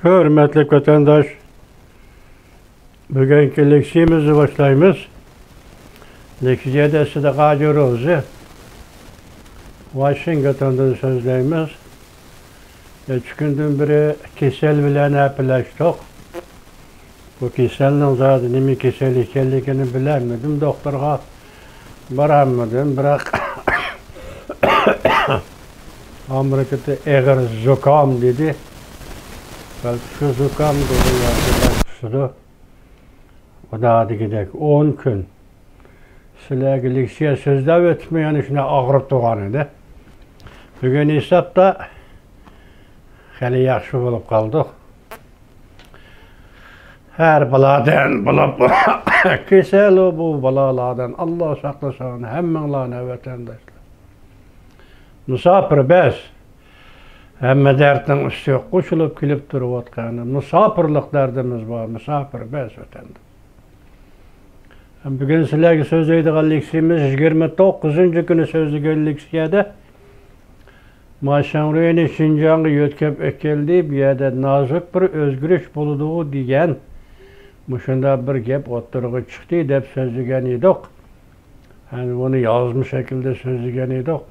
Hürmetli vatandaş, bugünkü leksiyemizi başlayımız. Leksiyede size Gazi Rozi, Washington'dan sözleyimiz. 3 gündün biri kesel bilen epileştik. Bu keselin zaten nemi kesel ekenligini bilemedim. Doktorga baramadım. Bırak Amerika'da eğer zukam dedi. Belki şu zukam dedi ya. O da adı gidek 10 gün. Sizlerge leksiye sözlev etmeyen işine ağırıp doğan idi. Bugün hesapta hali yaxşı bulup kaldık. Her baladan bulup kesel o bu balalardan Allah saklasın hemmenlarına vatandaşlar. Musafir bez. Hemme dertin üstü koşulup kilip durup atkanı. Musafirlik derdimiz var. Musafir bez vatandaş. Bugün sizlerge söz eydiğen leksiyemiz 29. günü sözlügen leksiyede Maşanruyeni Şinjan'ı yötkep ekeldi bir yerde nazik bir özgürüş buluduğu diyen muşunda bir gep oturuğa çıktı dep sözlügen edik. Yani bunu yazmış şekilde sözlügen edik.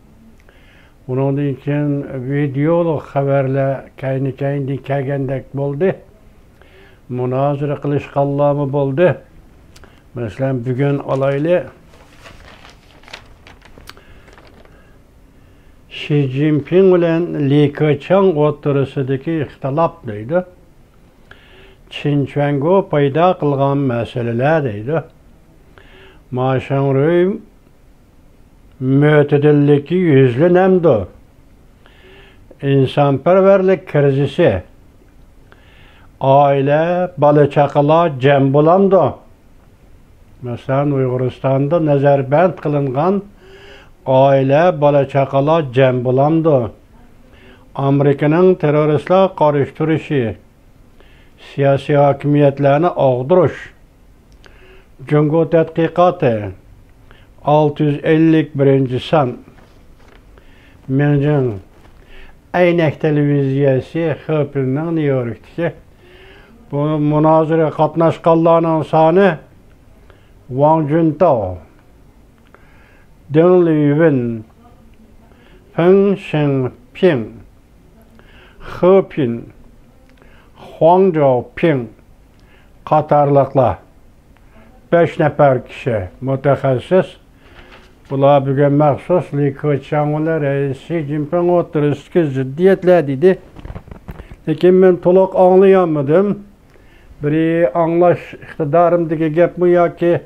Bunun için videoluk haberle kayni kelgendek boldu. Münazara kılış kallamı boldu. Mesela bugün olaylı Xi Jinping ile Li Keqiang oturusundaki ihtilaflıydı. Xinjiang'ı payda kılgan meselelerdeydi. Maşanrıy mütedilliki yüzlü nemdi. İnsanperverlik krizisi. Aile, balı-çakala cem bulamdı. Mesela Uyguristan'da nezarband kılıngan aile, balı-çakala cem bulamdı. Amerika'nın teröristler karıştırışı, siyasi hakimiyetlerini ağdırış, Cungo Tədqiqatı, 651. san, Mingin, Aynek Televiziyası, Hıpır'ın New York'taki, bu münazara katnaşkanlarının sanı, Wang Juntao, Deng Liyuan, Peng Xiangping, He Pin, Huang Zhaoping qatarlıqlar 5 nefer kişi mütexessis. Bunlar bugün məxsus Li Keqiang Xi Jinping oturusundaki ciddiyetler dedi. Lakin ben toluk anlayamadım. Biri anlaş iktidarımdaki gep mi ya ki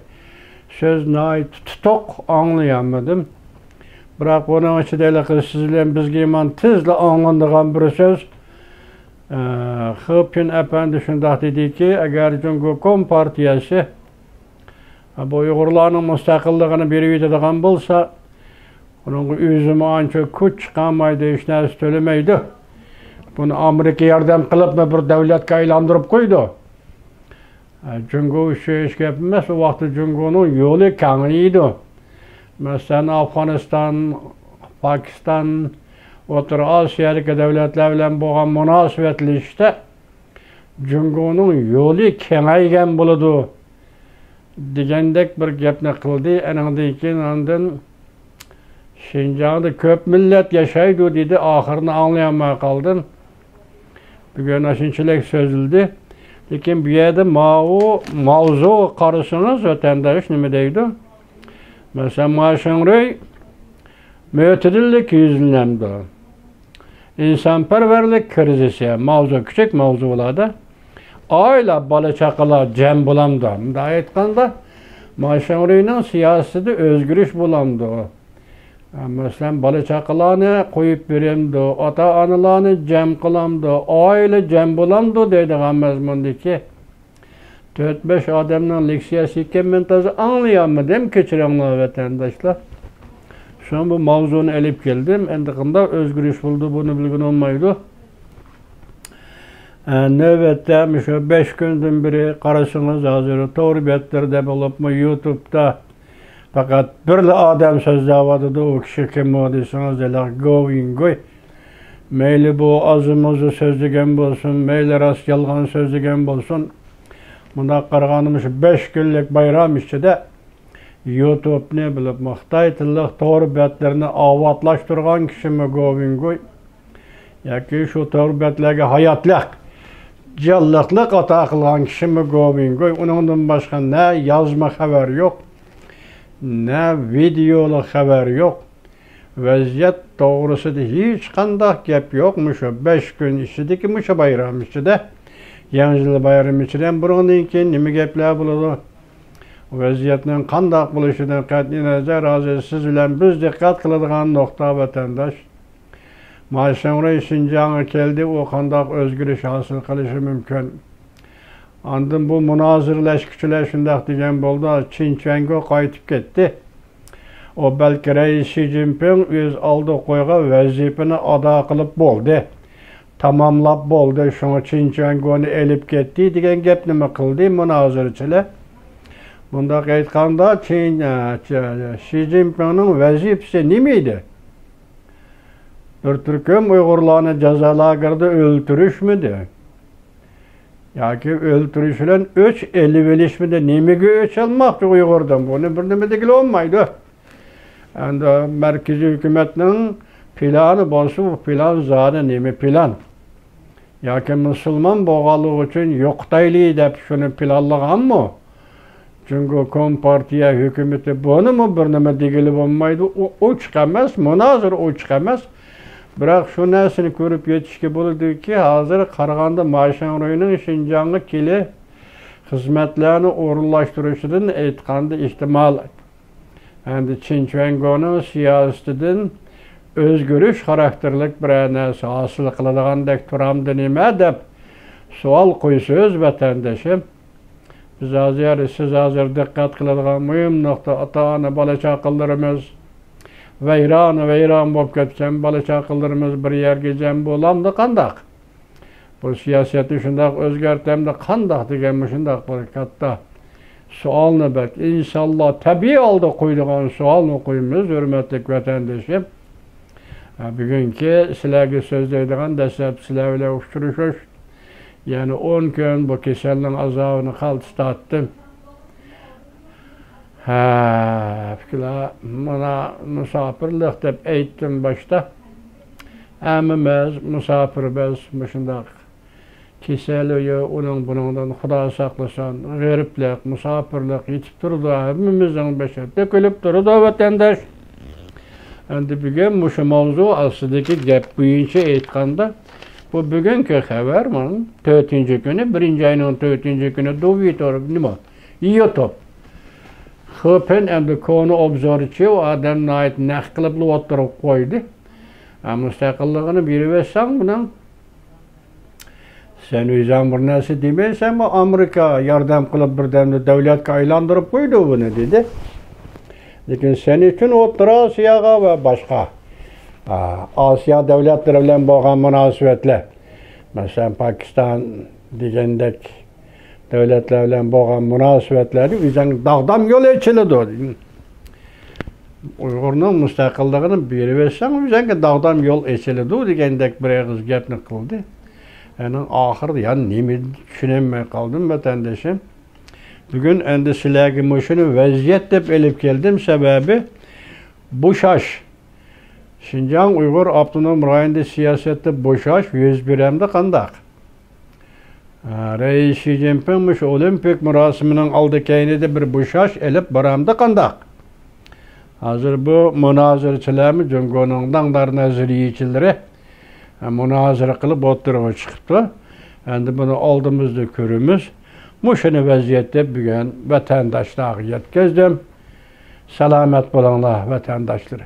söz nait tutuk anlayamadım. Bırak onun için de sizle bizge iman tezle anlandığım bir söz. Hıpin efendi şundak dedi ki eğer Cungo Kompartiyası bu Uygurların müstakillığını bir yutadigan bolsa onun üzümü anca kuch çıkamaydı, hiç neresi söylemeydi. Bunu Amerika yardım kılıp mı bir devletke aylandırıp koydu. Cungo iş yapmaz, o vakti Cungo'nun yolu kanlıydı. Mesela Afganistan, Pakistan, Orta Asya'daki devletlerle boğan münasebetli işte Cungo'nun yolu kengaygen buludu. Digendek bir gepni kıldı. Enandan keyin ondan Şinjan'da köp millet yaşaydı dedi. Ahırını anlayamay kaldım. Bugün aşınçılık sözüldü. Lakin bu yerde mavzu karısınız vatandaş nime deydi? Mesela Maşanrıy mütedillik yüzünemdi. İnsanperverlik krizisi, mavzu küçük mavzularda. Aile balı-çakala cem bulamdı. Daha aytganda Maşanrıy'ın siyaseti özgürüş bulamdı. Mesela balı-çakalarını koyup verimdi, ata-analarını cem kılamdı, aile cem bulamdı deydiğen mezmundaki 4-5 adamın leksiyası iken ben tazı anlayamadım keçirenler vatandaşlar. Şu an bu mavzunu elip geldim. Endikinde özgürüş buldu, bunu bilgin olmaydı. Növbette şu 5 gündün biri karısınız hazır torbetlerdə bulup mu YouTube'da fakat bir adam söz davadıdı o kişi kim o deysiniz elə going goy Meyli bu azımızı sözlügen bolsun, meyli rast yalgan sözlügen bolsun. Bunda qarğanmış 5 günlük bayram içinde YouTube ne bilip maqtaytılıq doğru betlerini avatlaştırgan kişimi govingoy. Yaki şu doğru betlerge hayatlıq, callıqlıq ata qılgan kişimi govingoy. Onundan başka ne yazma haber yok, ne videolu haber yok. Vəziyyət doğrusu da hiç qandaq gep yokmuş. 5 gün içindeki muşa bayram içinde. Yanjılı bayram içinden burundan keyin nime gepler buladı. Vəziyyətinin qandaq buluşudan qat'i nazar hazır siz bilen biz dikkat kıladigan nokta vatandaş. Sonra Şinjan'a keldi, o qandaq özgürlük hasıl kılışı mümkün. Andın bu münazirleşkiçiler şundaq degen boldu. Çinçengo qaytıp ketdi. O belki Reis Xi Jinping öz aldı koyga vazifeni ada kılıp boldu. Tamamlap boldu. Şunu Çinçengo'nu elip gitti degen gep nima kıldı münazirçiler. Bunda aytkanda Xi Jinping'nin vazifesi nimeydi? Bir türküm Uygurlarını cezalarında öldürüşmüdü? Yaki öldürüşülen öç eli velişmidi. Nimege öç almaktı Uygur'dan. Bunu bir nimedikli olmaydı. Yani merkezi hükümetinin planı bolsa bu plan zaten nemi plan. Yaki Müslüman boğalığı için yoktaylı dep şunu planlagan mı? Çünkü Kompartiya hükümeti bunu mu bir nimedikli olmaydı? O çıkamaz, münazır o çıkamaz. Bırak şu nesini görüp yetişki buldu ki hazır Qaraganda Maşenroy'un Şinjan'ı kili hizmetlerini orunlaştırışının etkandı ihtimal. Yani Çinçengo'nun siyasetinin özgürüş karakterlik bir nesi asıl kılıdığandek turamdı nime dep sual koysunuz vatandaşım. Biz hazır, siz hazır dikkat kılıdığan mühim nokta ata-ana bala çakıllarımız veyran bolup ketken bala çakıllarımız bir yerge cem bolamdı kandak. Bu siyaseti şundak özgertemde kandak degen şundak bir katta sualını bek. İnşallah tabi aldı koyduğun sualını koyumuz hürmetlik vatandaşım. Bugünkü sizlerge sözleydiğin desep sizlerle uçturuşuş. Yani 10 gün bu keselinin azabını kaltıstattım. Fikla bana misafirlik dep eyttim başta. Əmimiz, misafirimiz, müşündak keseliyi, onun bunundan Xuda saklasın, gariplik, misafirlik yetip durdu. Əmimizin beşer dökülüp durdu vatandaş. Endi bugün bu mavzu aslındaki gep buyincha aytkanda bu bugünkü haber bunun 4. günü, 1. ayının 4. günü Twitter nima? YouTube. Köpen endi konu obzorçu o adamna ait naq qilib o'tirib qo'ydi. Mustaqilligini berib etsan bunun sen o'zing bir narsa demaysan, bu Amerika yordam qilib birdamda davlatga aylantirib qo'ydi buni dedi. Lekin sen uchun O'rta Osiyoga va boshqa Osiyo davlatlari bilan bo'lgan munosabatlar, masalan Pokiston degandek davlatlar bilan bo'lgan munosabatlarni o'zing dog'dam yo'l ochiladi. Uyg'urning mustaqilligini berib bersang, o'zingga dog'dam yo'l ochiladi degandek bir og'iz gapni qildi. Yani oxirida yani nima tushunmay qoldim vatandoshim. Bugün endi sizlarga shuni vaziyat deb elib keldim, sababi bo'shash. Şinjan Uyghur Abdunum rayonida siyosatda bo'shash yuz beradi qandaq. Reis Xi Jinping mush olimpik murosimining oldi keynida bir bo'shash elib boramdi qandaq. Hozir bu munozirchilarmi Jungoning dangdar nazariyachilari munozara qilib o'tirib chiqibdi. Endi buni oldimizda ko'ramiz. Muşunu vaziyette bugün vatandaşlar yetkizdim. Selamet bulunlar vatandaşları.